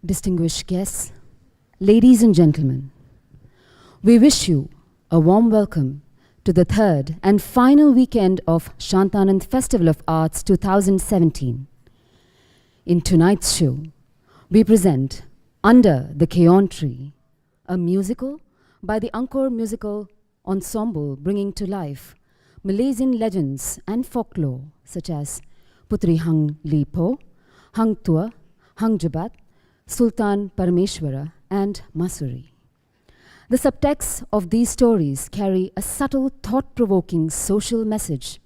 Distinguished guests, ladies and gentlemen, we wish you a warm welcome to the third and final weekend of Shantanand Festival of Arts 2017. In tonight's show, we present Under the Kayon Tree, a musical by the Angkor Musical Ensemble bringing to life Malaysian legends and folklore such as Putri Hang Lipo, Hang Tua, Hang Jabat, Sultan Parameshwara, and Masuri. The subtexts of these stories carry a subtle, thought-provoking social message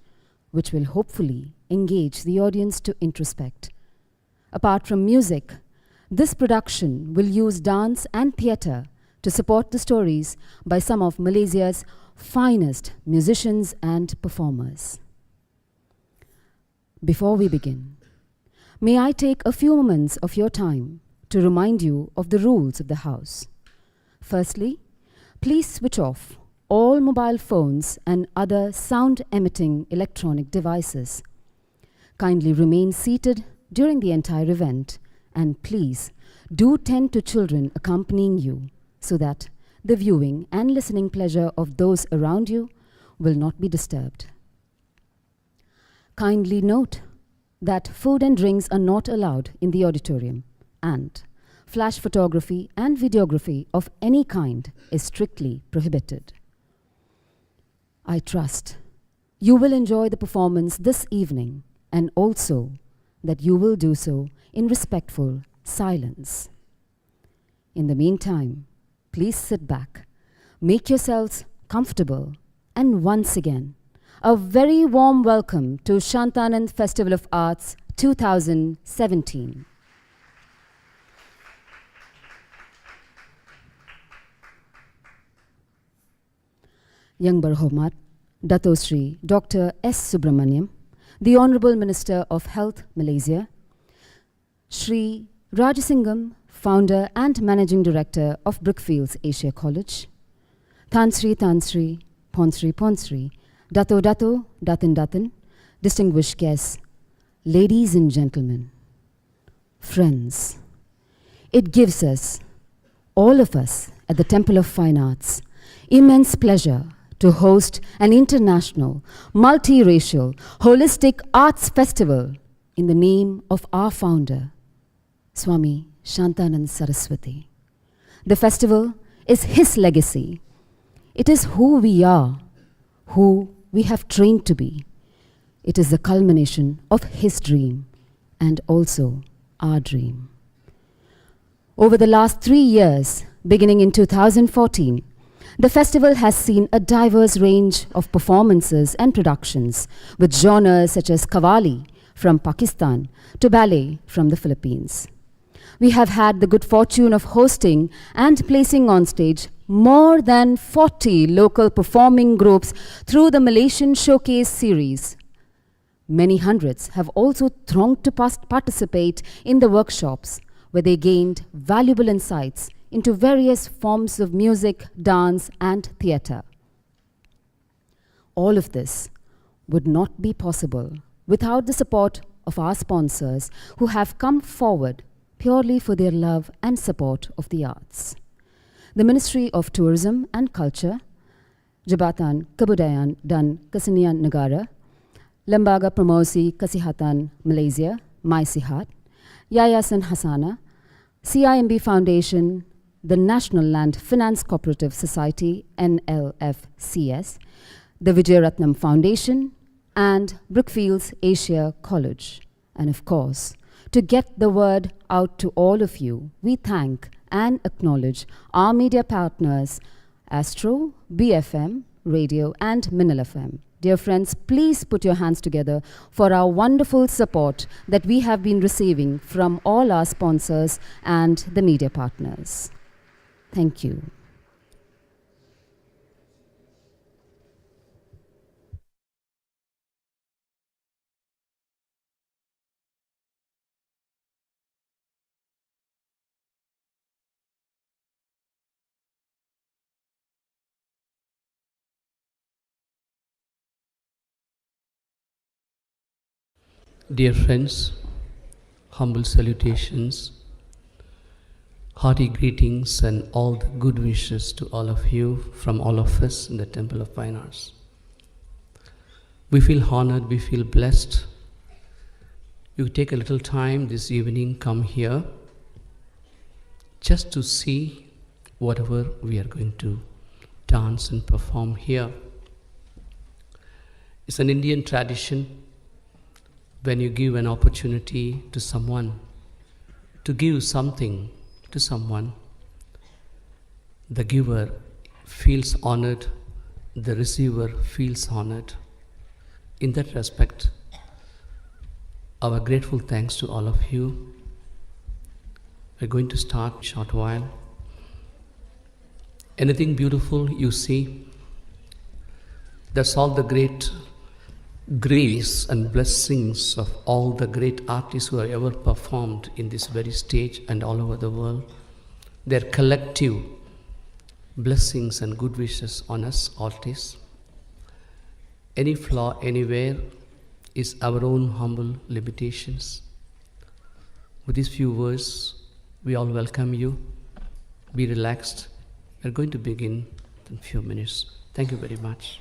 which will hopefully engage the audience to introspect. Apart from music, this production will use dance and theatre to support the stories by some of Malaysia's finest musicians and performers. Before we begin, may I take a few moments of your time to remind you of the rules of the house. Firstly, please switch off all mobile phones and other sound-emitting electronic devices. Kindly remain seated during the entire event, and please do tend to children accompanying you so that the viewing and listening pleasure of those around you will not be disturbed. Kindly note that food and drinks are not allowed in the auditorium, and flash photography and videography of any kind is strictly prohibited. I trust you will enjoy the performance this evening and also that you will do so in respectful silence. In the meantime, please sit back, make yourselves comfortable, and once again, a very warm welcome to Shantanand Festival of Arts 2017. Yang Berhormat Dato Sri Dr. S. Subramaniam, the Honorable Minister of Health, Malaysia, Sri Rajasingham, Founder and Managing Director of Brickfields Asia College, Tan Sri, Ponsri, Dato, Datin, distinguished guests, ladies and gentlemen, friends, it gives us, all of us at the Temple of Fine Arts, immense pleasure to host an international, multiracial, holistic arts festival in the name of our founder, Swami Shantanand Saraswati. The festival is his legacy. It is who we are, who we have trained to be. It is the culmination of his dream and also our dream. Over the last 3 years, beginning in 2014, the festival has seen a diverse range of performances and productions with genres such as Qawwali from Pakistan to ballet from the Philippines. We have had the good fortune of hosting and placing on stage more than 40 local performing groups through the Malaysian Showcase series. Many hundreds have also thronged to participate in the workshops where they gained valuable insights into various forms of music, dance, and theatre. All of this would not be possible without the support of our sponsors who have come forward purely for their love and support of the arts. The Ministry of Tourism and Culture, Jabatan Kebudayaan dan Kesenian Negara, Lembaga Promosi Kesihatan Malaysia, MySihat, Yayasan Hasana, CIMB Foundation, the National Land Finance Cooperative Society, NLFCS, the Vijayaratnam Foundation, and Brickfields Asia College. And of course, to get the word out to all of you, we thank and acknowledge our media partners, Astro, BFM, Radio, and Minal FM. Dear friends, please put your hands together for our wonderful support that we have been receiving from all our sponsors and the media partners. Thank you. Dear friends, humble salutations. Hearty greetings and all the good wishes to all of you from all of us in the Temple of Fine Arts. We feel honored, we feel blessed. You take a little time this evening, come here just to see whatever we are going to dance and perform here. It's an Indian tradition when you give an opportunity to someone, to give something to someone, the giver feels honored, the receiver feels honored. In that respect, our grateful thanks to all of you. We're going to start in a short while. Anything beautiful you see, that's all the great grace and blessings of all the great artists who have ever performed in this very stage and all over the world. Their collective blessings and good wishes on us artists. Any flaw anywhere is our own humble limitations. With these few words, we all welcome you. Be relaxed. We're going to begin in a few minutes. Thank you very much.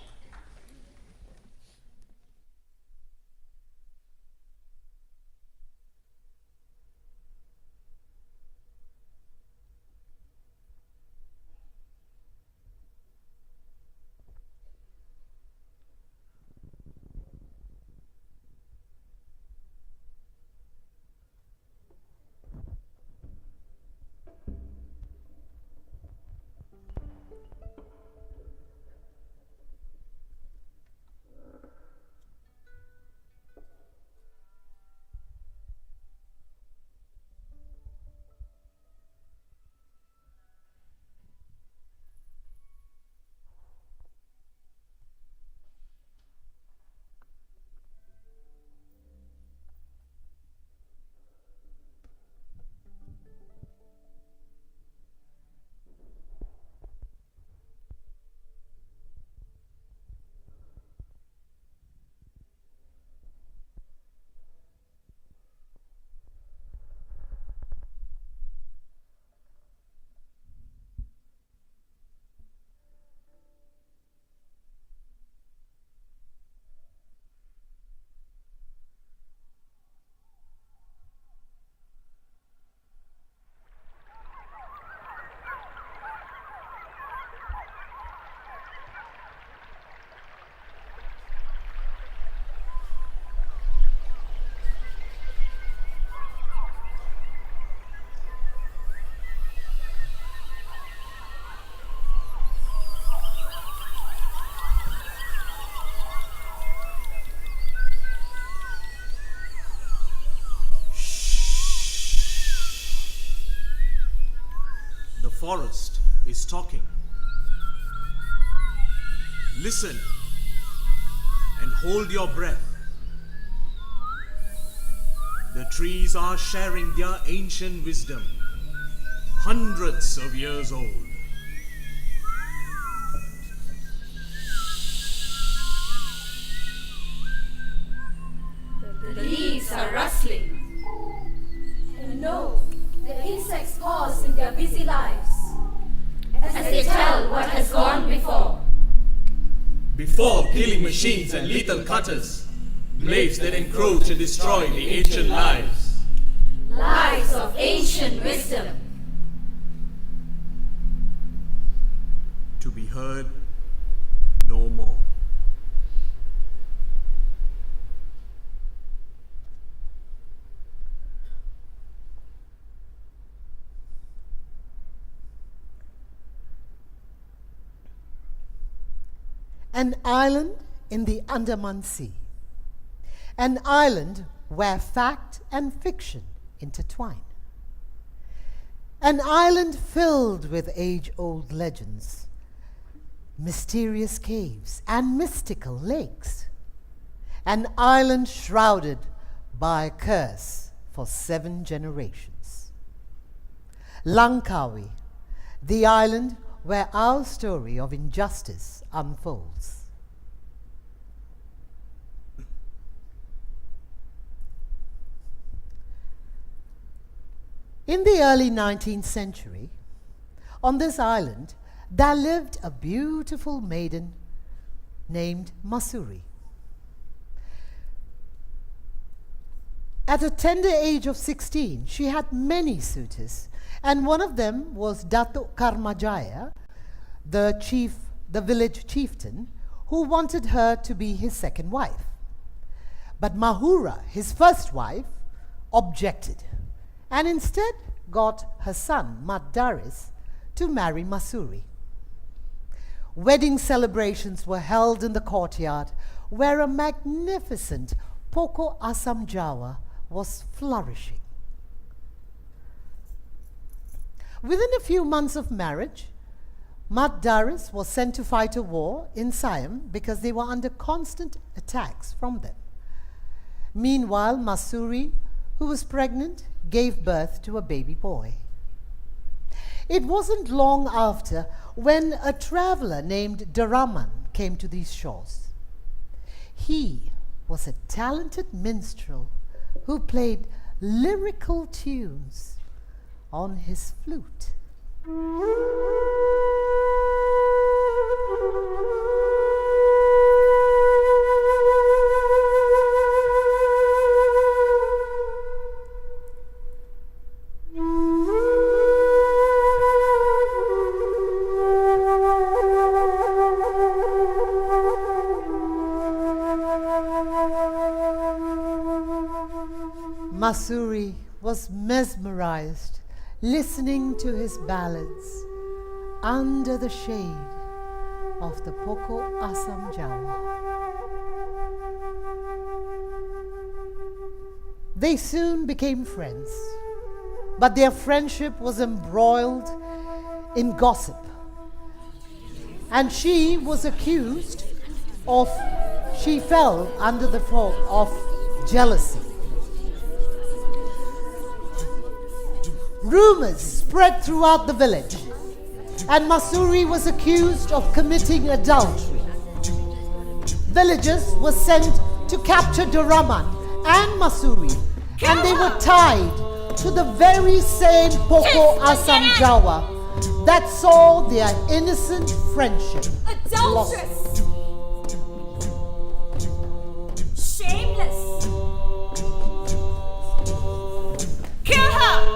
The forest is talking. Listen and hold your breath. The trees are sharing their ancient wisdom, hundreds of years old. The leaves are rustling. And no, the insects pause in their busy lives as they tell what has gone before. Before killing machines and lethal cutters, blades that encroach and destroy the ancient lives. Lives of ancient wisdom. To be heard no more. An island in the Andaman Sea. An island where fact and fiction intertwine. An island filled with age-old legends, mysterious caves and mystical lakes. An island shrouded by a curse for 7 generations. Langkawi, the island where our story of injustice unfolds. In the early 19th century, on this island, there lived a beautiful maiden named Masuri. At a tender age of 16, she had many suitors, and one of them was Datuk Karmajaya, the village chieftain, who wanted her to be his second wife. But Mahura, his first wife, objected, and instead got her son, Maddaris, to marry Masuri. Wedding celebrations were held in the courtyard, where a magnificent Poko Asam Jawa was flourishing. Within a few months of marriage, Maddaris was sent to fight a war in Siam because they were under constant attacks from them. Meanwhile, Masuri, who was pregnant, gave birth to a baby boy. It wasn't long after when a traveler named Daraman came to these shores. He was a talented minstrel who played lyrical tunes on his flute. Masuri was mesmerized listening to his ballads under the shade of the Poko Asam Jawa. They soon became friends, but their friendship was embroiled in gossip, and she fell under the fault of jealousy. Rumors spread throughout the village, and Masuri was accused of committing adultery. Villagers were sent to capture Daraman and Masuri, and they were tied to the very same Poko Asam Jawa that saw their innocent friendship lost. Adulteress! Shameless! Kill her!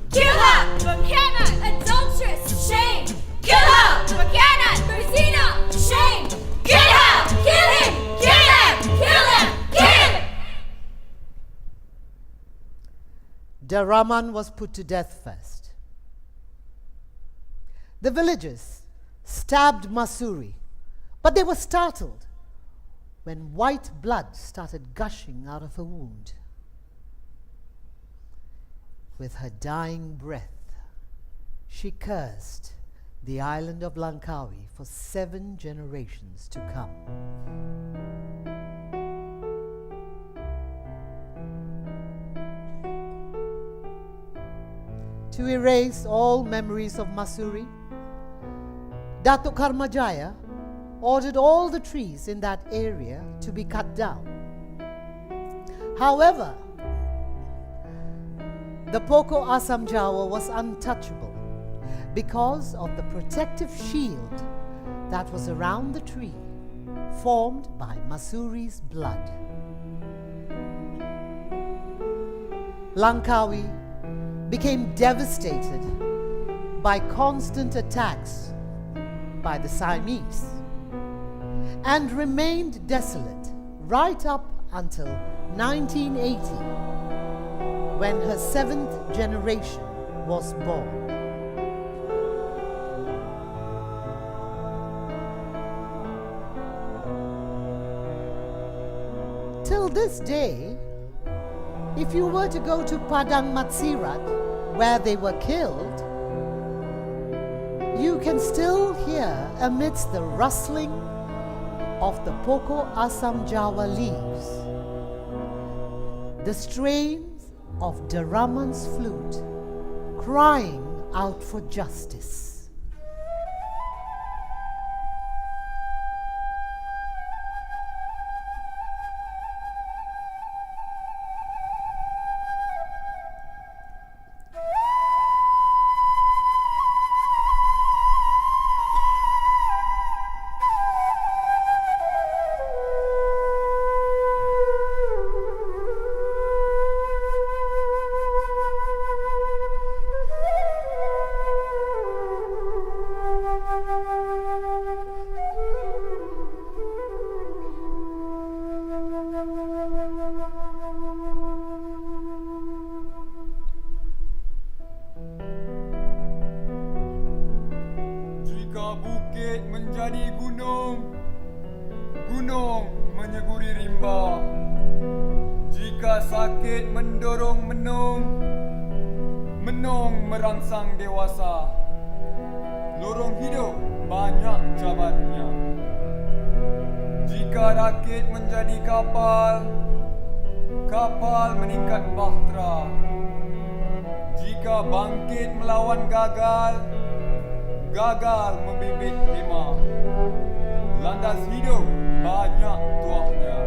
Kill her! Buchanan! Adulteress! Shame! Kill her! Buchanan! Berzina! Shame! Kill her! Kill him! Kill him! Kill him! Kill him! Daraman was put to death first. The villagers stabbed Masuri, but they were startled when white blood started gushing out of her wound. With her dying breath, she cursed the island of Langkawi for 7 generations to come. To erase all memories of Masuri, Datuk Karmajaya ordered all the trees in that area to be cut down. However, the Poko Asam Jawa was untouchable because of the protective shield that was around the tree, formed by Masuri's blood. Langkawi became devastated by constant attacks by the Siamese and remained desolate right up until 1980, when her 7th generation was born. Till this day, if you were to go to Padang Matsirat, where they were killed, you can still hear amidst the rustling of the Poko Asam Jawa leaves the strains of Daraman's flute crying out for justice. gunung menyeguri rimba. Jika sakit mendorong menung, menung merangsang dewasa. Lorong hidup banyak cabarannya. Jika rakit menjadi kapal, kapal meningkat bahtera. Jika bangkit melawan gagal, gagal membibit hemah. Landas hidup banyak tuahnya.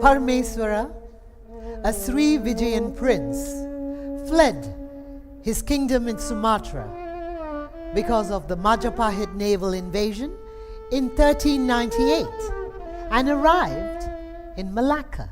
Parameswara, a Sri Vijayan prince, fled his kingdom in Sumatra because of the Majapahit naval invasion in 1398 and arrived in Malacca.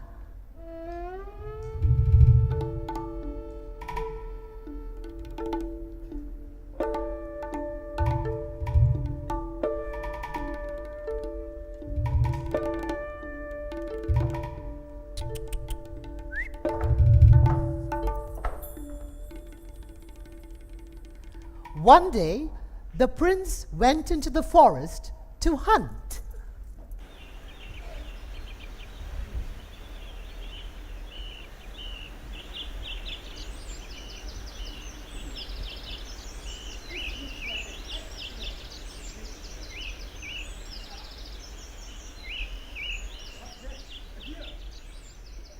One day, the prince went into the forest to hunt.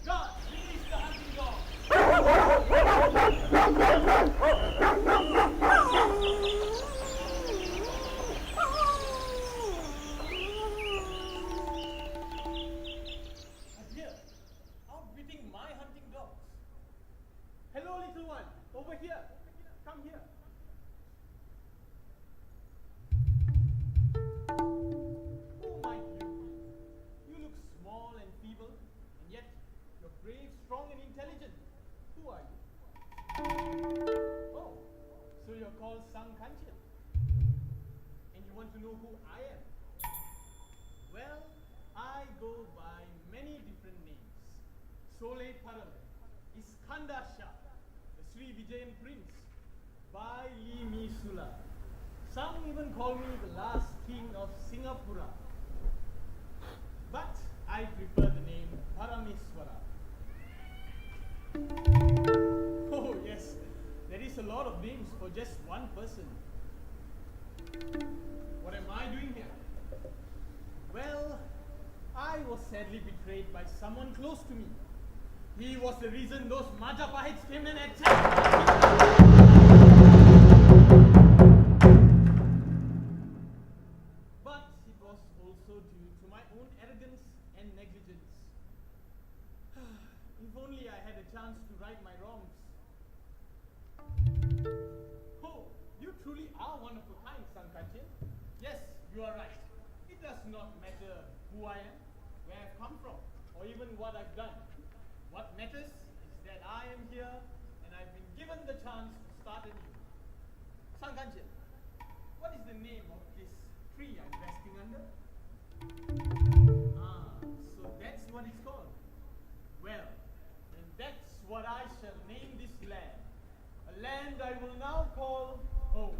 God, release the hunting dog! Here, outwitting my hunting dogs. Hello, little one. Over here. Come here. Who might you be? You look small and feeble, and yet you're brave, strong, and intelligent. Who are you? Oh, so you're called Sang Kanchen. And you want to know who I am? Well, I go by many different names. Sole Param, Iskandar Shah, the Sri Vijayan Prince, Bai Li Mi Sula. Some even call me the last king of Singapore. But I prefer the name Parameswara. Oh yes, there is a lot of names for just one person. What am I doing here? Well, I was sadly betrayed by someone close to me. He was the reason those Majapahits came and attacked. But it was also due to my own arrogance and negligence. If only I had a chance to right my wrongs. Oh, you truly are one of a kind, Sankanchan. Yes, you are right. It does not matter who I am, where I've come from, or even what I've done. What matters is that I am here and I've been given the chance to start anew. Sankanchan, what is the name of this tree I'm resting under? Ah, so that's what it's called. Well, then that's what I shall name this land. A land I will now call home.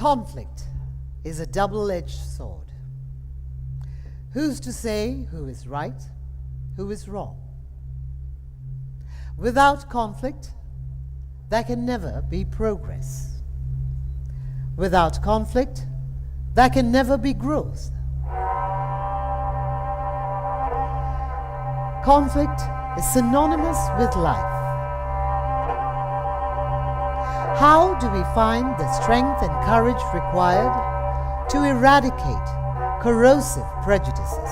Conflict is a double-edged sword. Who's to say who is right, who is wrong? Without conflict, there can never be progress. Without conflict, there can never be growth. Conflict is synonymous with life. How do we find the strength and courage required to eradicate corrosive prejudices?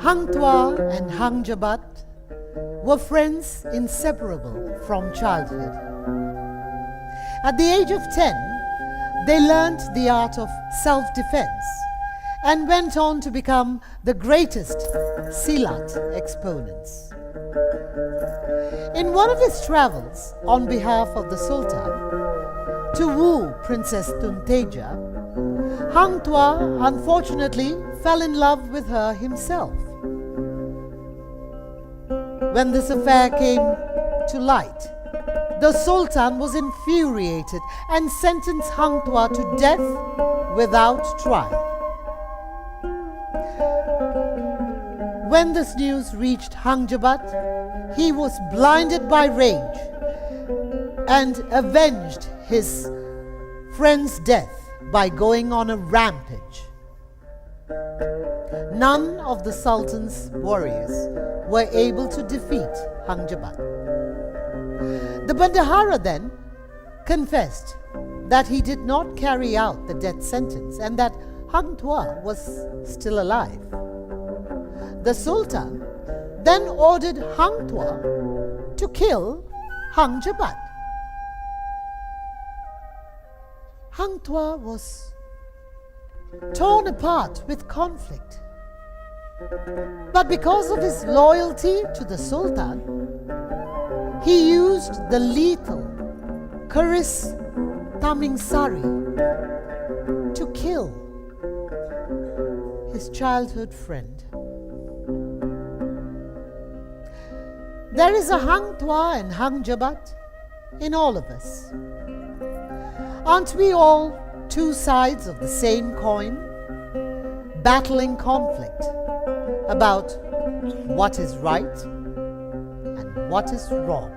Hang Tuah and Hang Jabat were friends inseparable from childhood. At the age of 10, they learnt the art of self-defense and went on to become the greatest Silat exponents. In one of his travels on behalf of the Sultan to woo Princess Tunteja, Hang Tuah unfortunately fell in love with her himself. When this affair came to light, the Sultan was infuriated and sentenced Hang Tuah to death without trial. When this news reached Hang Jebat, he was blinded by rage and avenged his friend's death by going on a rampage. None of the Sultan's warriors were able to defeat Hang Jebat. The Bendahara then confessed that he did not carry out the death sentence and that Hang Tuah was still alive. The Sultan then ordered Hang Tuah to kill Hang Jebat. Hang Tuah was torn apart with conflict. But because of his loyalty to the Sultan, he used the lethal Keris Tamingsari to kill his childhood friend. There is a Hang Tuah and Hang Jebat in all of us. Aren't we all two sides of the same coin, battling conflict about what is right and what is wrong?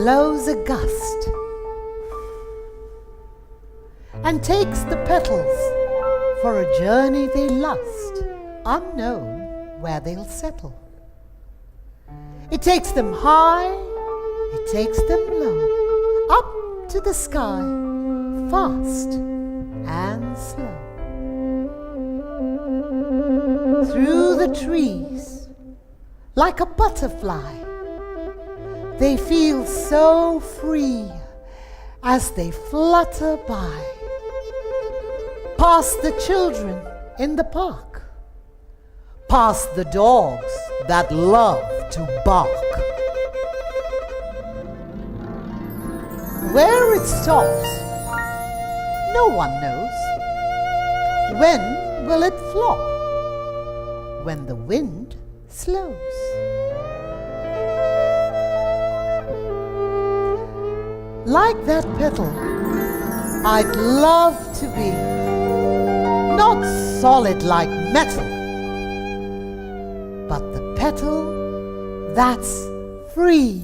blows a gust and takes the petals for a journey they lust, unknown where they'll settle. It takes them high, it takes them low, up to the sky, fast and slow. Through the trees, like a butterfly, they feel so free as they flutter by, past the children in the park, past the dogs that love to bark. Where it stops, no one knows. When will it flop? When the wind slows. Like that petal, I'd love to be not solid like metal, but the petal that's free.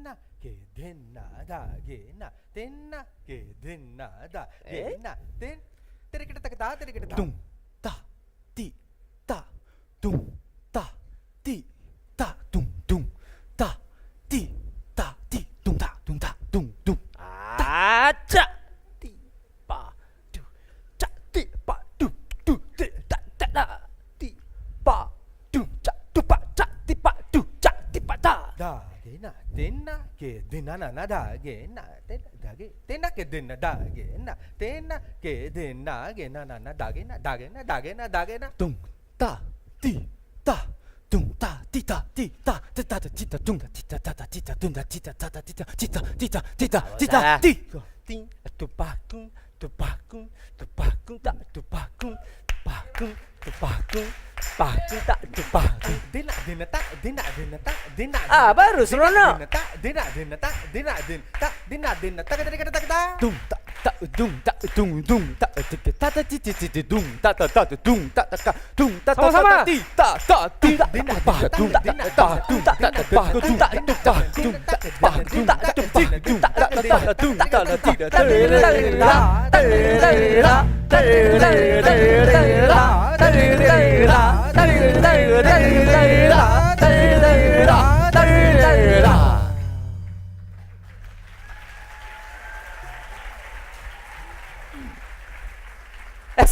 Tena ke dena da gena. Tena ke dena da gena. Ten. Tere kita tak tere kita. Tung ta ti ta tung ta ti ta tung tung ta ti ta ti tung ta tung ta tung tung. Acha. Ti pa tu cha ti pa tu tu ti ta ta da ti pa tu cha tu pa cha ti pa tu cha ti pa ta. Da gena tena ke dena na na da gena tena da ge tena ke dena da gena tena ke dena gena na na da gena da gena da gena da gena tung ta ti ta tung ta ti ta ti ta ti ta ti ta tung ta ti ta ta ta ti ta tung ta ti ta ta ta ti ta ti ta ti ta ti ta ti ta ti ting tu pa kung tu pa kung tu pa kung ta tu pa kung pa kung tu pa kung pa kung ta tu pa kung dena dena ta dena dena ta dena Baru seronok. dena ta dena dena ta dena dena ta dena dena ta ta ta ta tung ta ta dung ta dung dung ta ta ta ti ti ti dung ta ta ta dung ta ta ta dung ta ta ta ti ta ta ti dena pa dung ta ta dung ta ta pa dung ta ta dung ta pa dung ta ta dung ta ta ta dung ta ta ti ta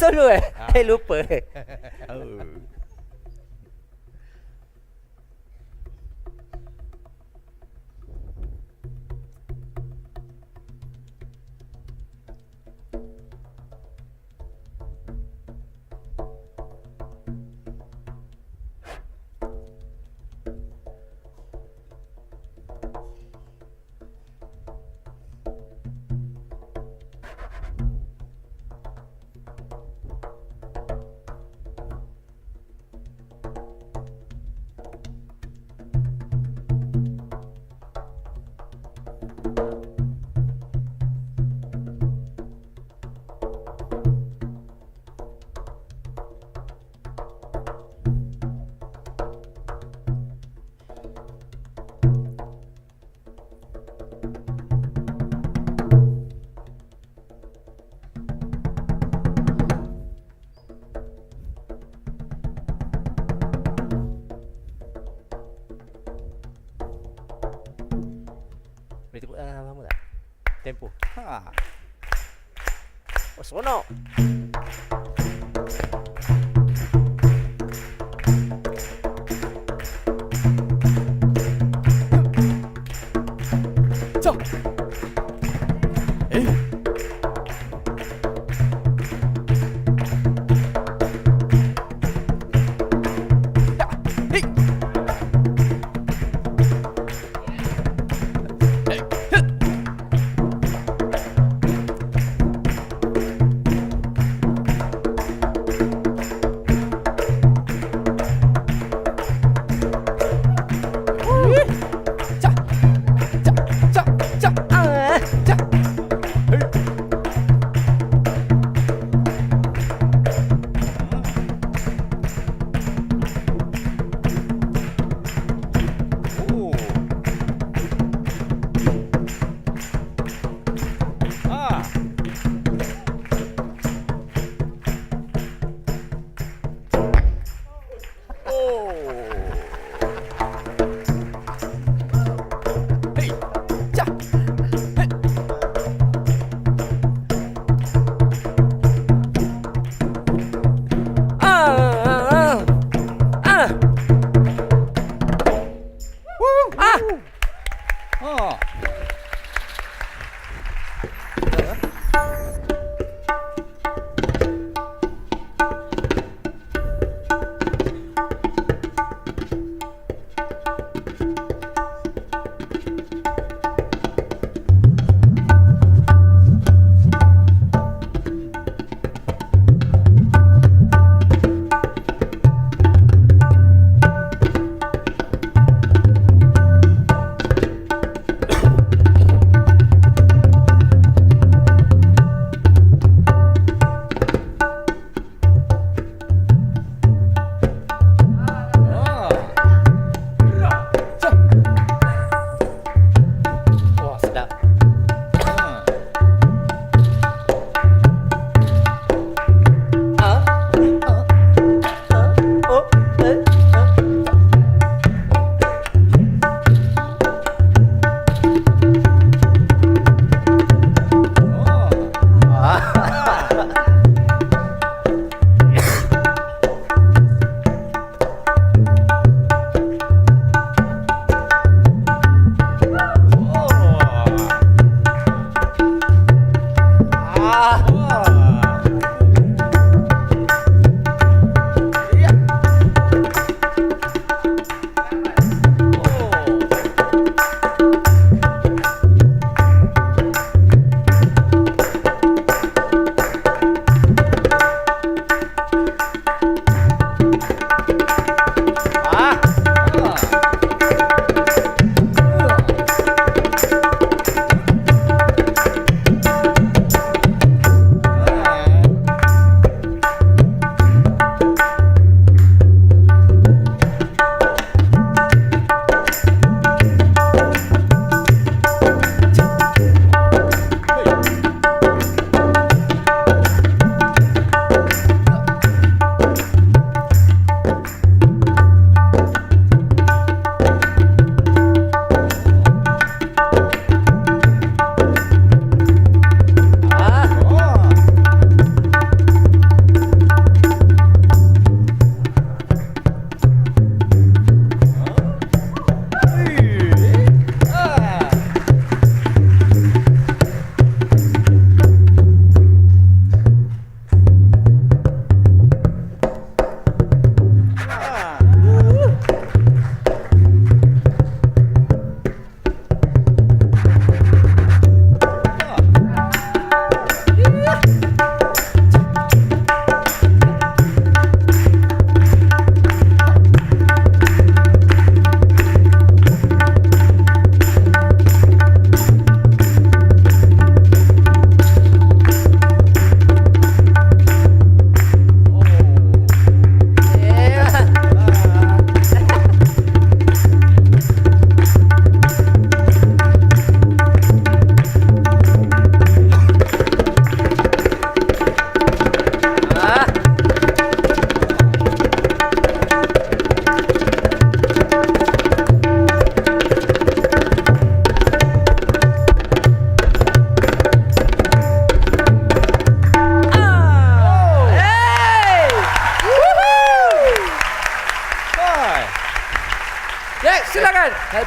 Solo lupa. Boleh tepuk tangan sama tak? Tempo. Oh, seronok. Jom.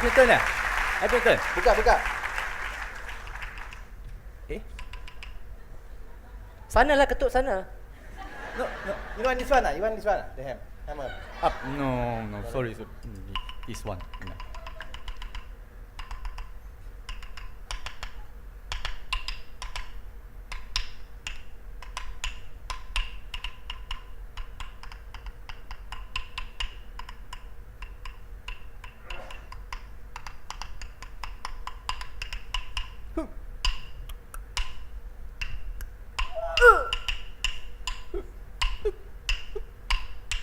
punya turn lah. I punya turn. Buka. Sana lah ketuk sana. No. You want this one ah? You want this one ah? The hammer. Up. No. Sorry. This one. No.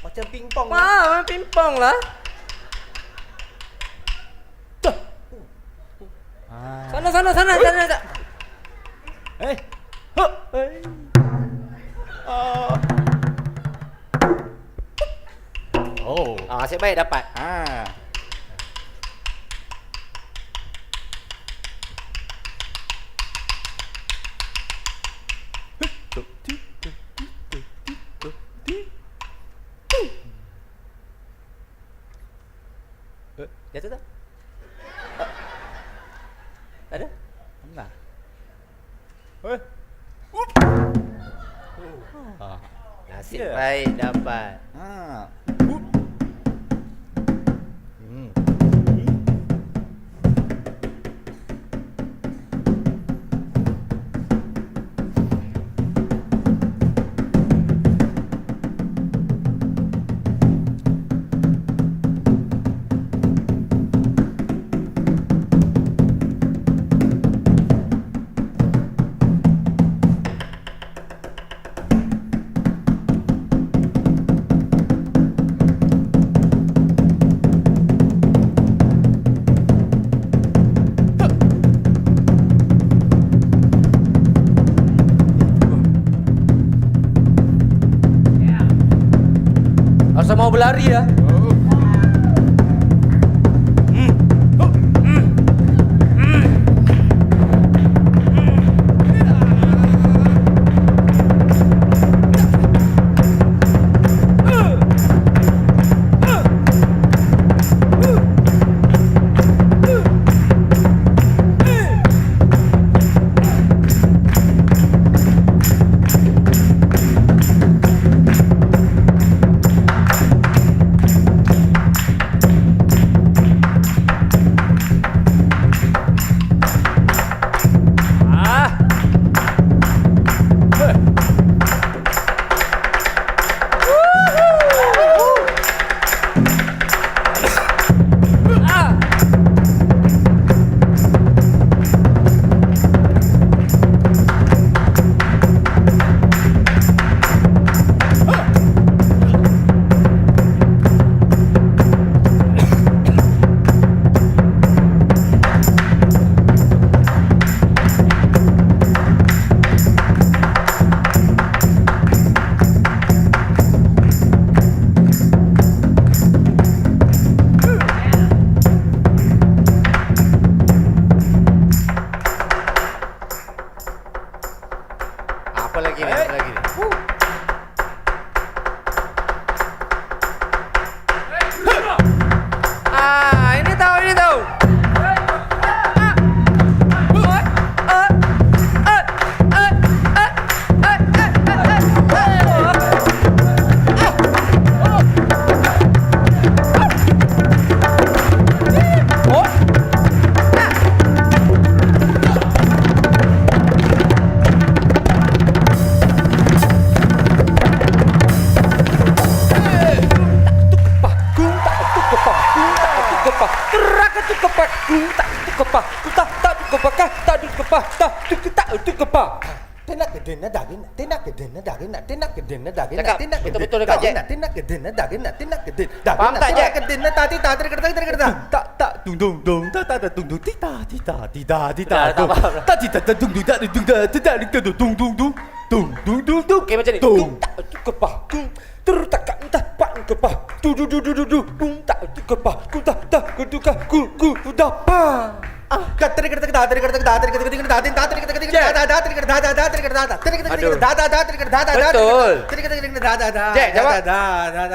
Macam pingpong. Wah, pingpong lah. Sana. Eh. Oh. Asyik baik dapat. Jatuh tak? Tak ada? Enggak. Nasib Ya. baik dapat. Asal mau berlari ya? Cakap betul-betul dekat je. Faham tak je? Okey macam ni. Jack, jawab.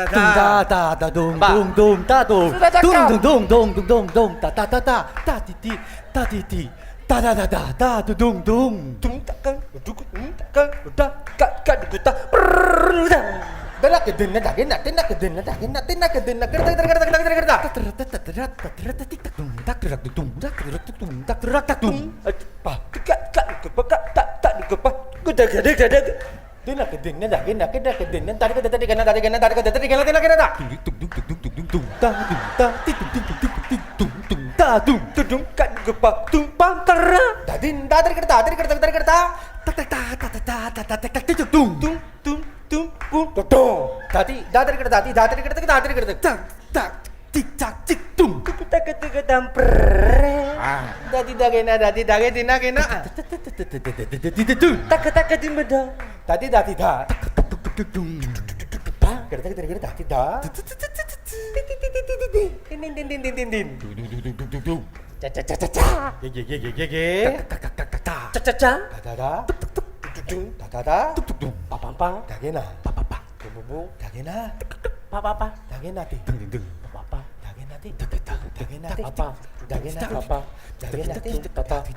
Tung da da da dum Ba. dum dum da dum. Sudah cakap. Dum dum dum dum dum dum ta ta ta ta ta ti ti ta ti ti ta da da da da du dum dum. Tung takkan, duduk takkan, udah kat guta. Dah ke den dah kena tin ke den dah kena tin ke den kereta. Pa kat tak kepa. Ku dah gede. Tin ke den dah kena ke den tadi kena tak. Tudung kat kepa tumpang tera. Tadi kereta. Tadi dari kereta. Kita damper. Tadi dah kena. Tak timbeda. Tadi dah. Kereta. Din. Caca. Papa. Dagena. Papa. Bubu. Dagena. Papa. Dagena ti. Papa. Dagena ti. Dagena ti. Papa. Dagena papa. Dagena ti. Papa.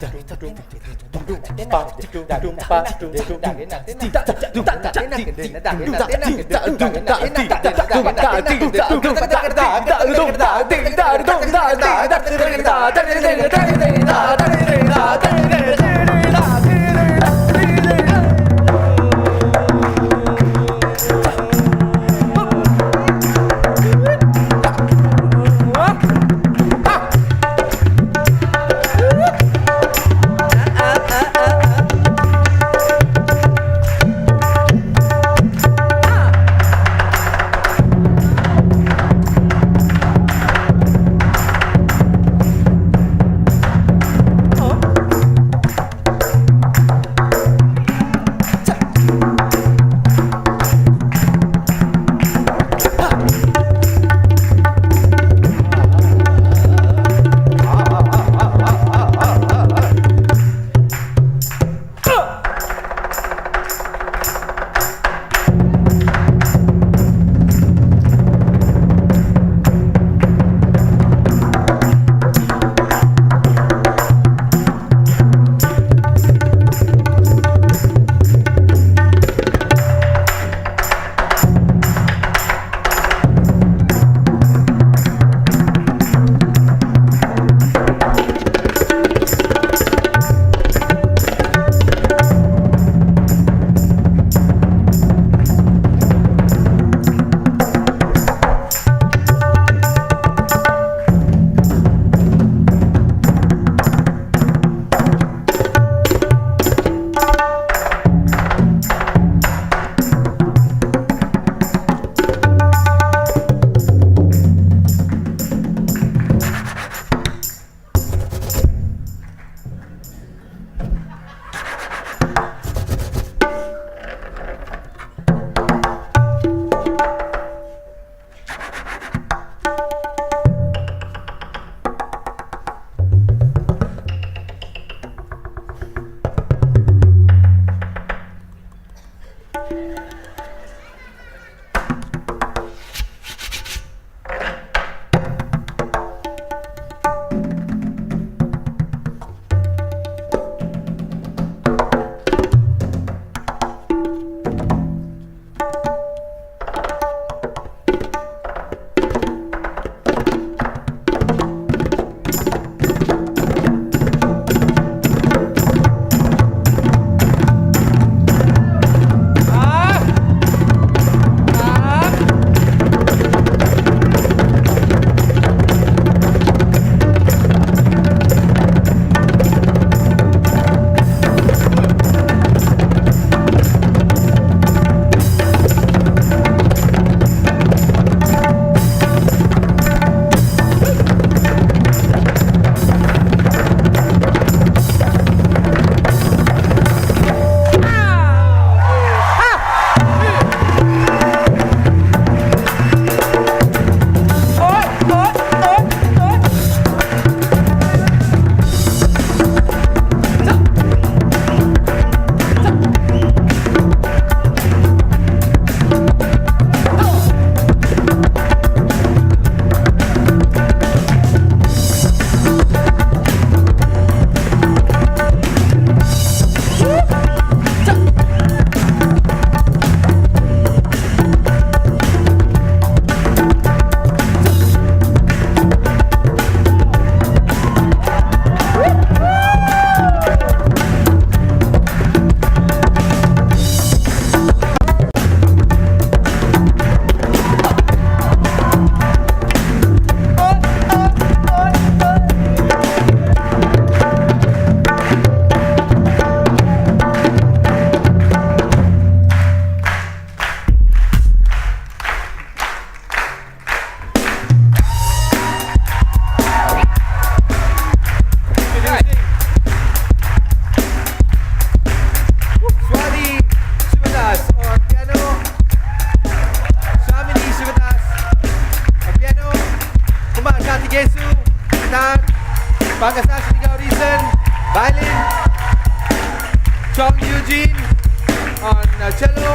cello.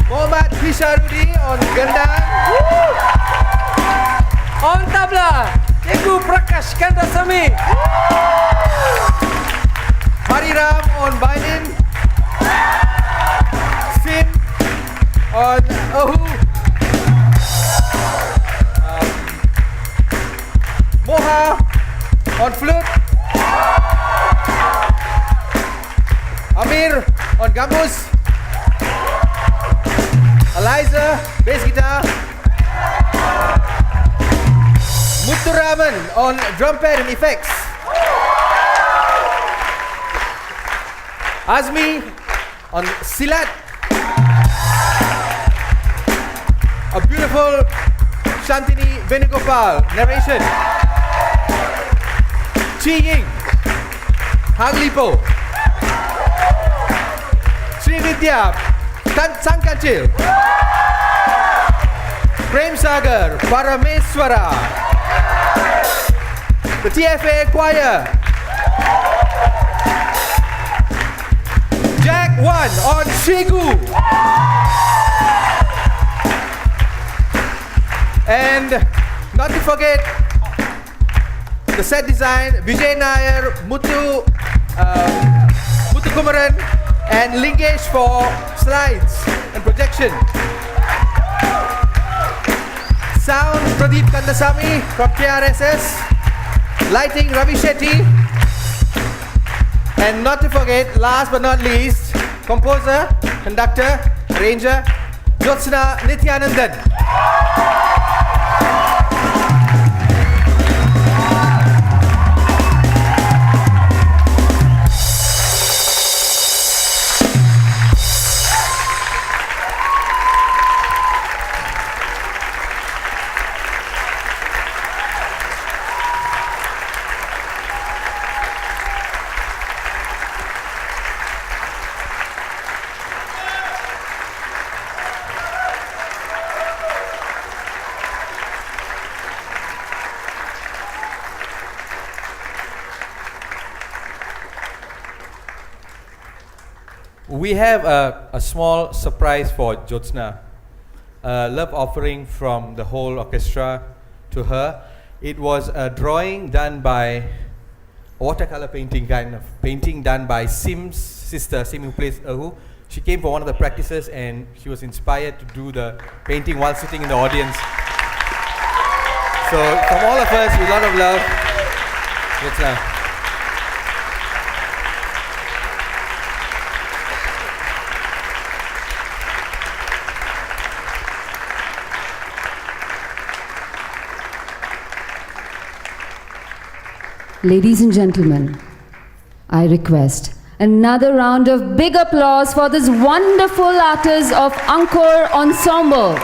Muhammad Fisharudi on gendang. On tabla, Cikgu Prakash Kandasamy. Mariram on violin. Sim on ahu. Moha on flute. Amir on gambus. Eliza bass guitar. Muthuraman on drum pad and effects. Azmi on silat. A beautiful Shantini Venugopal narration. Chi Ying, Hanglipo, Sri Vidya, Sankachil, Prem Sagar, Parameswara, the TFA choir, Jack 1 on Shigu, and not to forget the set design, Vijay Nair, Muthu Kumaran, and Lingesh for slides and projection. Sound, Pradeep Kandasamy from KRSS. Lighting, Ravi Shetty. And not to forget, last but not least, composer, conductor, arranger, Jyotsna Nityanandan. We have a small surprise for Jyotsna, a love offering from the whole orchestra to her. It was a drawing done by, a watercolor painting kind of painting done by Sim's sister, Sim who plays Ahu. She came for one of the practices and she was inspired to do the painting while sitting in the audience. So from all of us, with a lot of love, Jyotsna. Ladies and gentlemen, I request another round of big applause for this wonderful artist of Anchor Ensemble.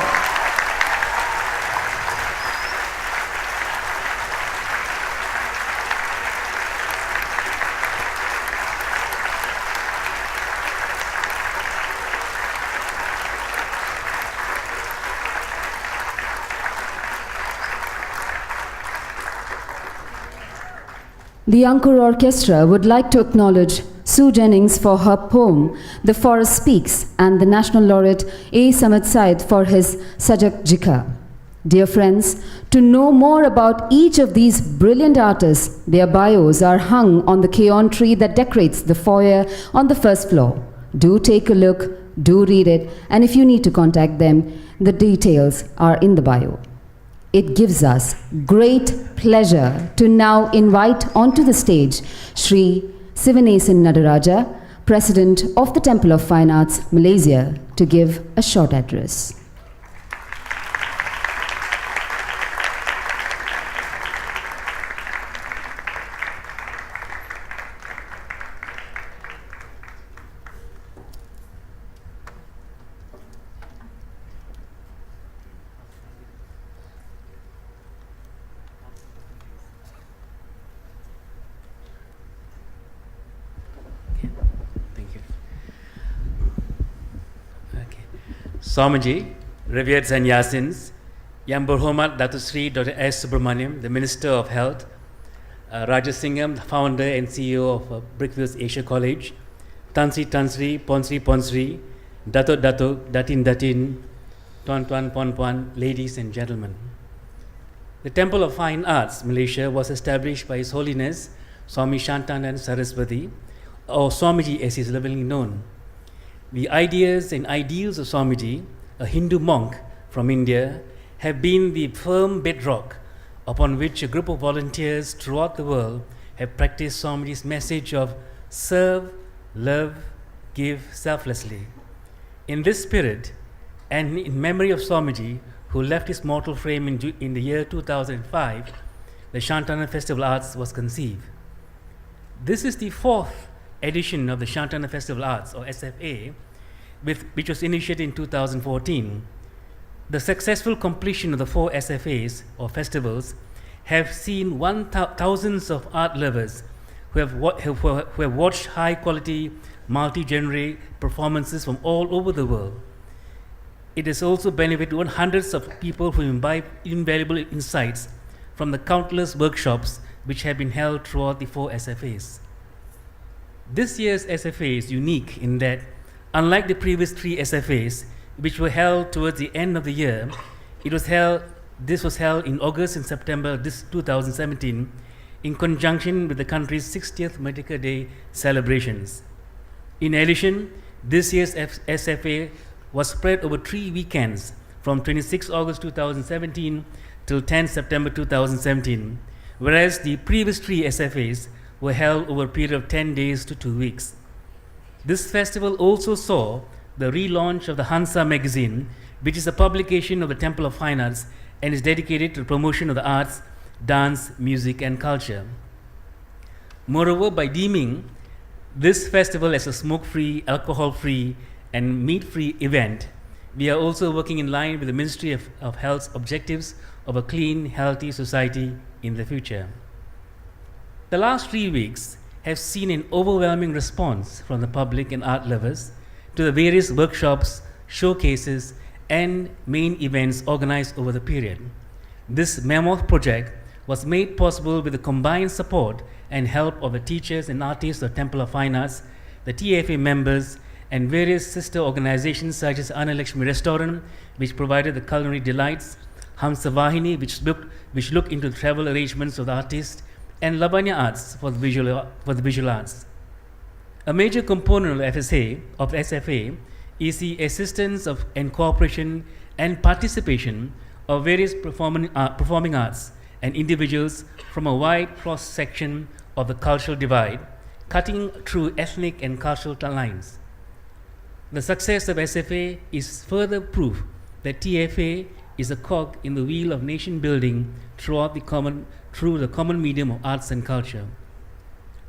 The Anchor Orchestra would like to acknowledge Sue Jennings for her poem, The Forest Speaks, and the National Laureate A. Samad Said for his Sajak Jika. Dear friends, to know more about each of these brilliant artists, their bios are hung on the Kayon tree that decorates the foyer on the first floor. Do take a look, do read it, and if you need to contact them, the details are in the bio. It gives us great pleasure to now invite onto the stage Sri Sivanesan Nadaraja, President of the Temple of Fine Arts, Malaysia, to give a short address. Swamiji, revered sannyasins, Yang Berhormat Datuk Sri Dr. S. Subramaniam, the Minister of Health, Rajasingham, the founder and CEO of Brickfields Asia College, Tansri Tansri, Ponsri Ponsri, Dato Dato, Datin Datin, Tuan Tuan Puan Puan, ladies and gentlemen. The Temple of Fine Arts, Malaysia, was established by His Holiness Swami Shantanand Saraswati, or Swamiji as he is lovingly known. The ideas and ideals of Swamiji, a Hindu monk from India, have been the firm bedrock upon which a group of volunteers throughout the world have practiced Swamiji's message of serve, love, give selflessly. In this spirit, and in memory of Swamiji, who left his mortal frame in the year 2005, the Shantanand Festival Arts was conceived. This is the fourth edition of the Shantanand Festival Arts, or SFA, which was initiated in 2014. The successful completion of the 4 SFAs, or festivals, have seen thousands of art lovers who have watched high-quality, multi-genre performances from all over the world. It has also benefited hundreds of people who imbibe invaluable insights from the countless workshops which have been held throughout the 4 SFAs. This year's SFA is unique in that, unlike the previous 3 SFAs, which were held towards the end of the year, this was held in August and September 2017 in conjunction with the country's 60th Merdeka Day celebrations. In addition, this year's SFA was spread over 3 weekends from 26 August 2017 till 10 September 2017, whereas the previous 3 SFAs were held over a period of 10 days to 2 weeks. This festival also saw the relaunch of the Hansa magazine, which is a publication of the Temple of Fine Arts and is dedicated to the promotion of the arts, dance, music, and culture. Moreover, by deeming this festival as a smoke-free, alcohol-free, and meat-free event, we are also working in line with the Ministry of Health's objectives of a clean, healthy society in the future. The last 3 weeks have seen an overwhelming response from the public and art lovers to the various workshops, showcases, and main events organized over the period. This mammoth project was made possible with the combined support and help of the teachers and artists of Temple of Fine Arts, the TFA members, and various sister organizations such as Annalakshmi Restaurant, which provided the culinary delights, Hamsa Vahini, which looked into the travel arrangements of the artist, and Lavanya Arts for the visual arts. A major component of SFA is the assistance of and cooperation and participation of various performing arts and individuals from a wide cross-section of the cultural divide, cutting through ethnic and cultural lines. The success of SFA is further proof that TFA is a cog in the wheel of nation building through the common medium of arts and culture.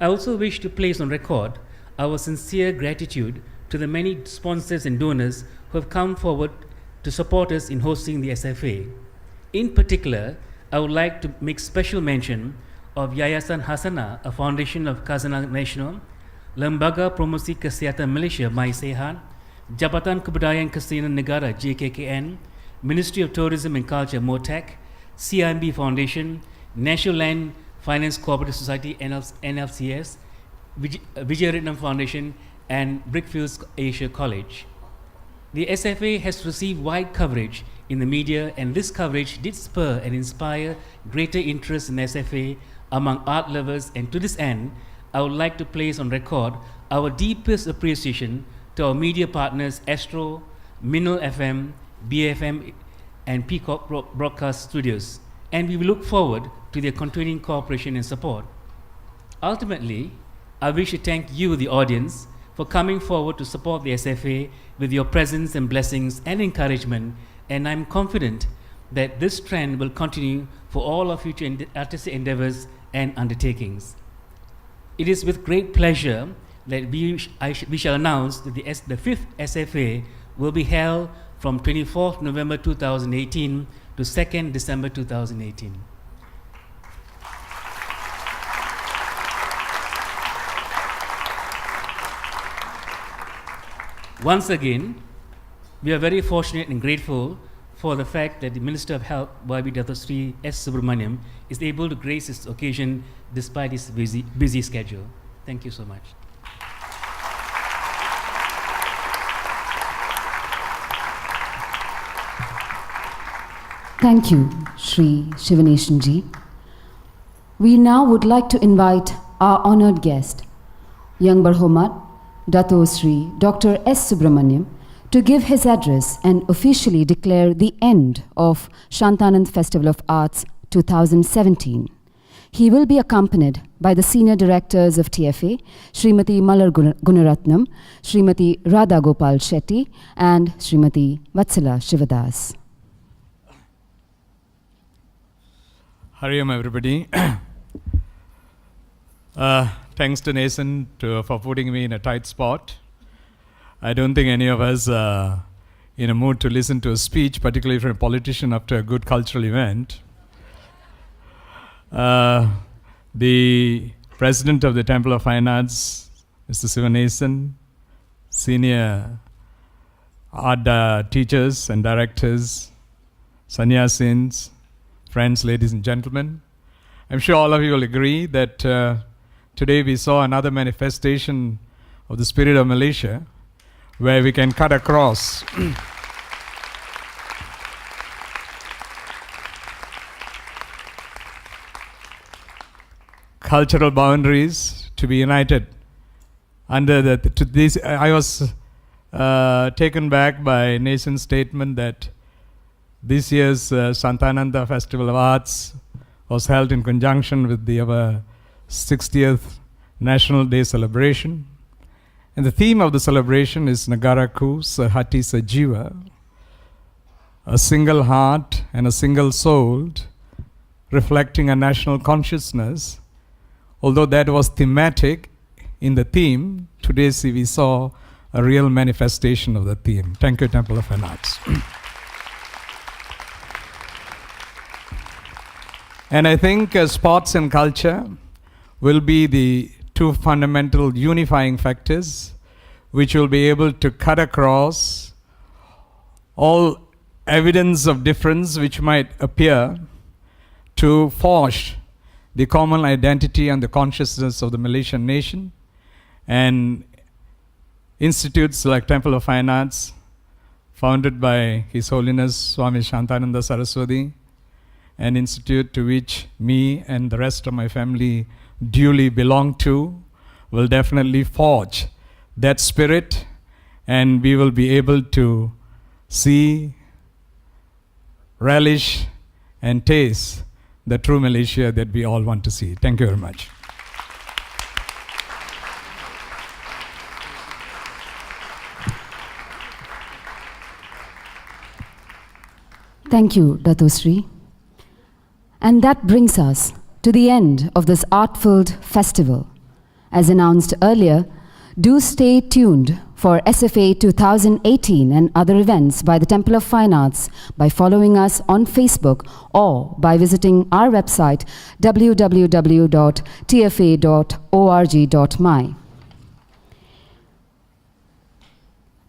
I also wish to place on record our sincere gratitude to the many sponsors and donors who have come forward to support us in hosting the SFA. In particular, I would like to make special mention of Yayasan Hasana, a foundation of Khazanah Nasional, Lembaga Promosi Kesihatan Malaysia, My Sehat, Jabatan Kebudayaan Kesayangan Negara, JKKN, Ministry of Tourism and Culture, MOTAC, CIMB Foundation, National Land Finance Cooperative Society, NLCS, Vijayaratnam Foundation, and Brickfields Asia College. The SFA has received wide coverage in the media, and this coverage did spur and inspire greater interest in SFA among art lovers, and to this end, I would like to place on record our deepest appreciation to our media partners Astro, Minal FM, BFM, and Peacock Broadcast Studios, and we will look forward to their continuing cooperation and support. Ultimately, I wish to thank you, the audience, for coming forward to support the SFA with your presence and blessings and encouragement, and I'm confident that this trend will continue for all our future artistic endeavors and undertakings. It is with great pleasure that we shall announce that the 5th SFA will be held from 24th November 2018 to 2nd December 2018. Once again, we are very fortunate and grateful for the fact that the Minister of Health, YB Dato Sri S. Subramaniam, is able to grace this occasion despite his busy schedule. Thank you so much. Thank you, Shri Shivaneshanji. We now would like to invite our honored guest, Young Barhomat, Dato Sri Dr. S. Subramaniam, to give his address and officially declare the end of Shantanand Festival of Arts 2017. He will be accompanied by the senior directors of TFA, Srimati Malar Gunaratnam, Srimati Radha Gopal Shetty, and Srimati Vatsala Shivadas. Hari Om, everybody. Thanks to Nathan for putting me in a tight spot. I don't think any of us are in a mood to listen to a speech, particularly from a politician after a good cultural event. The president of the Temple of Fine Arts, Mr. Sivanesan, senior art teachers and directors, sannyasins, friends, ladies and gentlemen. I'm sure all of you will agree that today we saw another manifestation of the spirit of Malaysia, where we can cut across cultural boundaries to be united under this. I was taken back by Nathan's statement that this year's Shantananda Festival of Arts was held in conjunction with our 60th National Day celebration. And the theme of the celebration is Nagaraku Sahati Sajiva, a single heart and a single soul, reflecting a national consciousness. Although that was thematic in the theme, today we saw a real manifestation of the theme. Thank you, Temple of Fine Arts. And I think sports and culture will be the two fundamental unifying factors which will be able to cut across all evidence of difference which might appear to forge the common identity and the consciousness of the Malaysian nation. And institutes like Temple of Fine Arts, founded by His Holiness Swami Shantananda Saraswati, an institute to which me and the rest of my family duly belong to, will definitely forge that spirit, and we will be able to see, relish, and taste the true Malaysia that we all want to see. Thank you very much. Thank you, Dato Sri. And that brings us to the end of this art-filled festival. As announced earlier, do stay tuned for SFA 2018 and other events by the Temple of Fine Arts by following us on Facebook or by visiting our website www.tfa.org.my.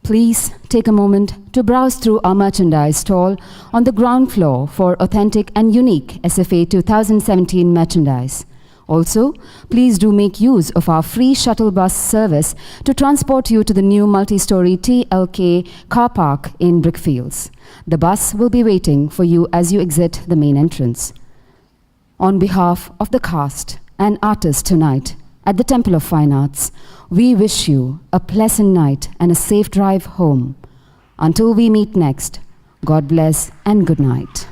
Please take a moment to browse through our merchandise stall on the ground floor for authentic and unique SFA 2017 merchandise. Also, please do make use of our free shuttle bus service to transport you to the new multi-story TLK car park in Brickfields. The bus will be waiting for you as you exit the main entrance. On behalf of the cast and artists tonight at the Temple of Fine Arts, we wish you a pleasant night and a safe drive home. Until we meet next, God bless and good night.